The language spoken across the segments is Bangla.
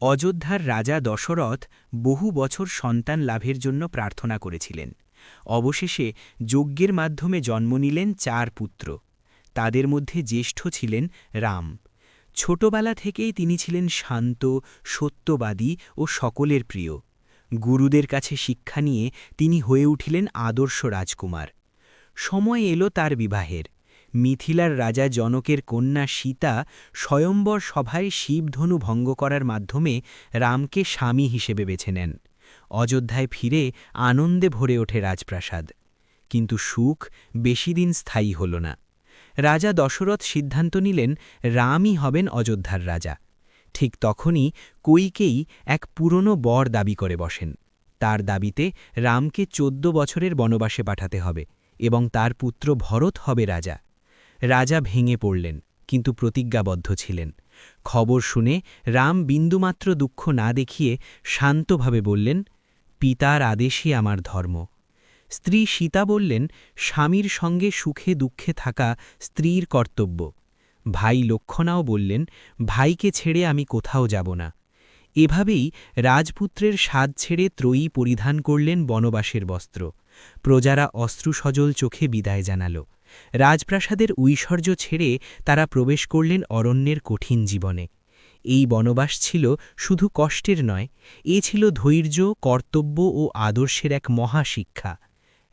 অযোধ্যার রাজা দশরথ বহু বছর সন্তান লাভের জন্য প্রার্থনা করেছিলেন। অবশেষে যজ্ঞের মাধ্যমে জন্ম নিলেন ৪ পুত্র। তাদের মধ্যে জ্যেষ্ঠ ছিলেন রাম। ছোটবেলা থেকেই তিনি ছিলেন শান্ত, সত্যবাদী ও সকলের প্রিয়। গুরুদের কাছে শিক্ষা নিয়ে তিনি হয়ে উঠিলেন আদর্শ রাজকুমার। সময় এলো তার বিবাহের। মিথিলার রাজা জনকের কন্যা সীতা স্বয়ম্বর সভায় শিবধনু ভঙ্গ করার মাধ্যমে রামকে স্বামী হিসেবে বেছে নেন। অযোধ্যায় ফিরে আনন্দে ভরে ওঠে রাজপ্রাসাদ। কিন্তু সুখ বেশিদিন স্থায়ী হল না। রাজা দশরথ সিদ্ধান্ত নিলেন রামই হবেন অযোধ্যার রাজা। ঠিক তখনই কইকেয়ী এক পুরনো বর দাবি করে বসেন। তার দাবিতে রামকে ১৪ বছরের বনবাসে পাঠাতে হবে এবং তার পুত্র ভরত হবে রাজা। রাজা ভেঙে পড়লেন, কিন্তু প্রতিজ্ঞাবদ্ধ ছিলেন। খবর শুনে রাম বিন্দুমাত্র দুঃখ না দেখিয়ে শান্তভাবে বললেন, পিতার আদেশই আমার ধর্ম। স্ত্রী সীতা বললেন, স্বামীর সঙ্গে সুখে দুঃখে থাকা স্ত্রীর কর্তব্য। ভাই লক্ষ্মণাও বললেন, ভাইকে ছেড়ে আমি কোথাও যাব না। এভাবেই রাজপুত্রের সাজ ছেড়ে ত্রয়ী পরিধান করলেন বনবাসের বস্ত্র। প্রজারা অশ্রুসজল চোখে বিদায় জানাল। রাজপ্রাসাদের ঐশ্বর্য ছেড়ে তারা প্রবেশ করলেন অরণ্যের কঠিন জীবনে। এই বনবাস ছিল শুধু কষ্টের নয়, এ ছিল ধৈর্য, কর্তব্য ও আদর্শের এক মহাশিক্ষা।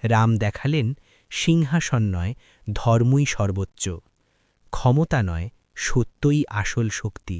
রাম দেখালেন, সিংহাসন নয়, ধর্মই সর্বোচ্চ। ক্ষমতা নয়, সত্যই আসল শক্তি।